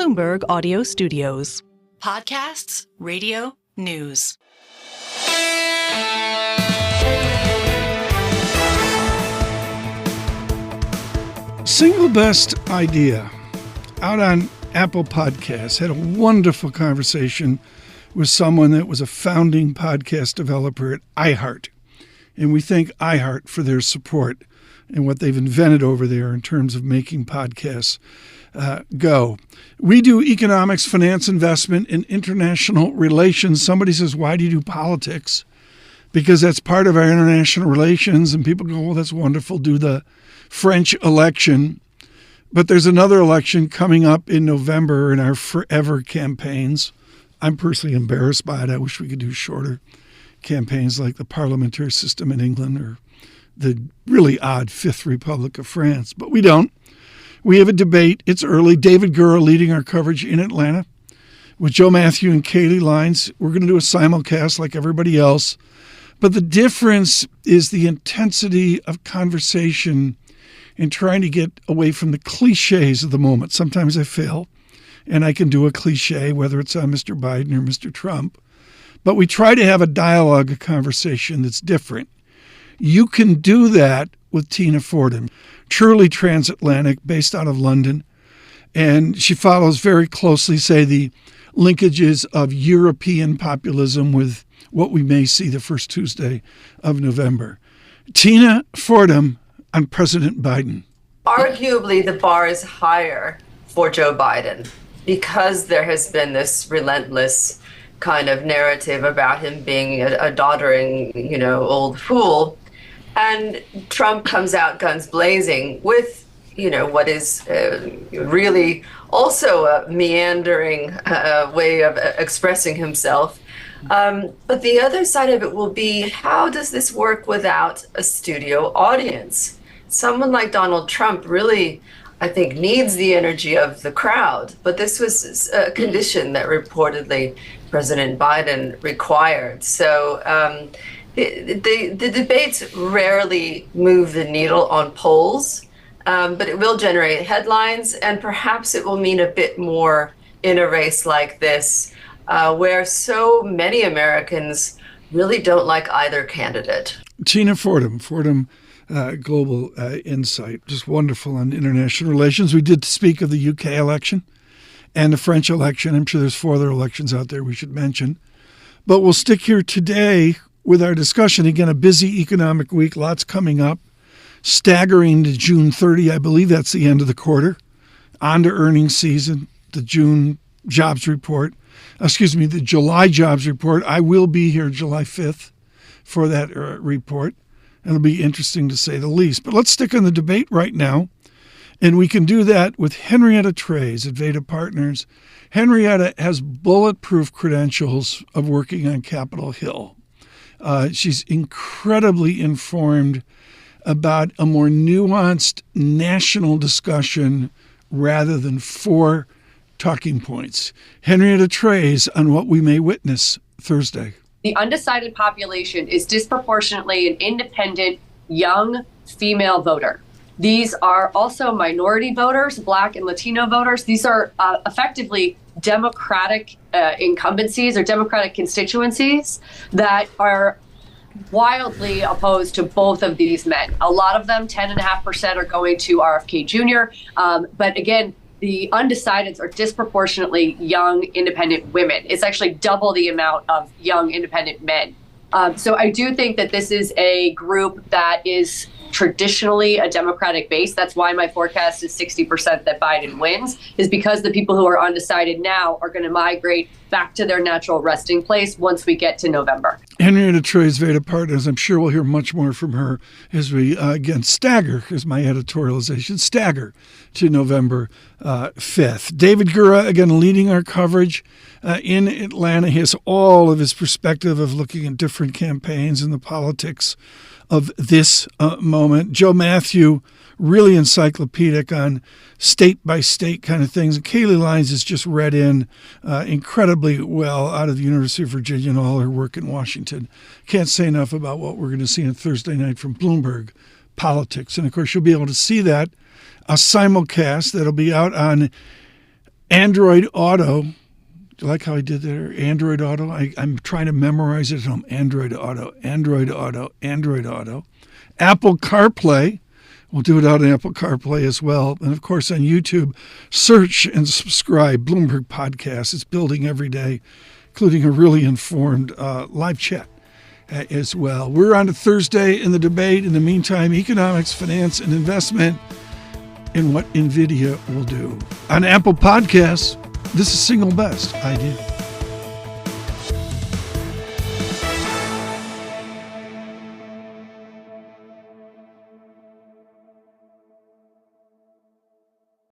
Bloomberg Audio Studios. Podcasts, radio, news. Single best idea out on Apple Podcasts. Had a wonderful conversation with someone that was a founding podcast developer at iHeart. And we thank iHeart for their support and what they've invented over there in terms of making podcasts go. We do economics, finance, investment, and international relations. Somebody says, why do you do politics? Because that's part of our international relations. And people go, well, that's wonderful. Do the French election. But there's another election coming up in November in our forever campaigns. I'm personally embarrassed by it. I wish we could do shorter campaigns like the parliamentary system in England or the really odd Fifth Republic of France. But we don't. We have a debate. It's early. David Gura leading our coverage in Atlanta with Joe Matthew and Kaylee Lines. We're going to do a simulcast like everybody else. But the difference is the intensity of conversation and trying to get away from the cliches of the moment. Sometimes I fail, and I can do a cliche, whether it's on Mr. Biden or Mr. Trump. But we try to have a dialogue, a conversation that's different. You can do that with Tina Fordham, truly transatlantic, based out of London. And she follows very closely, say, the linkages of European populism with what we may see the first Tuesday of November. Tina Fordham on President Biden. Arguably, the bar is higher for Joe Biden because there has been this relentless kind of narrative about him being a doddering, old fool. And Trump comes out guns blazing with, what is really also a meandering way of expressing himself. But the other side of it will be, how does this work without a studio audience? Someone like Donald Trump really, I think, needs the energy of the crowd. But this was a condition that reportedly President Biden required. So the debates rarely move the needle on polls, but it will generate headlines, and perhaps it will mean a bit more in a race like this, where so many Americans really don't like either candidate. Tina Fordham, Global Insight, just wonderful on international relations. We did speak of the UK election and the French election. I'm sure there's 4 other elections out there we should mention. But we'll stick here today with our discussion. Again, a busy economic week, lots coming up, staggering to June 30. I believe that's the end of the quarter. On to earnings season, the July jobs report. I will be here July 5th for that report. It'll be interesting to say the least. But let's stick on the debate right now. And we can do that with Henrietta Treyz at Veda Partners. Henrietta has bulletproof credentials of working on Capitol Hill. She's incredibly informed about a more nuanced national discussion rather than 4 talking points. Henrietta Treyz on what we may witness Thursday. The undecided population is disproportionately an independent, young female voter. These are also minority voters, Black and Latino voters. These are effectively Democratic incumbencies or Democratic constituencies that are wildly opposed to both of these men. A lot of them, 10.5%, are going to RFK Jr. But again, the undecideds are disproportionately young, independent women. It's actually double the amount of young, independent men. So I do think that this is a group that is traditionally a Democratic base. That's why my forecast is 60% that Biden wins, is because the people who are undecided now are going to migrate back to their natural resting place once we get to November. Henrietta Treyz, Veda Partners. I'm sure we'll hear much more from her as we, again, stagger, is my editorialization, stagger to November 5th. David Gura, again, leading our coverage in Atlanta. He has all of his perspective of looking at different campaigns and the politics of this moment. Joe Matthew, really encyclopedic on state-by-state kind of things. And Kaylee Lines has just read in incredibly well out of the University of Virginia and all her work in Washington. Can't say enough about what we're going to see on Thursday night from Bloomberg Politics. And, of course, you'll be able to see that, a simulcast that'll be out on Android Auto. Do you like how I did there? Android Auto. I'm trying to memorize it at home. Android Auto, Android Auto, Android Auto. Apple CarPlay. We'll do it out on Apple CarPlay as well. And, of course, on YouTube, search and subscribe. Bloomberg Podcast. It's building every day, including a really informed live chat as well. We're on to Thursday in the debate. In the meantime, economics, finance, and investment, and what NVIDIA will do. On Apple Podcasts, this is Single Best Idea.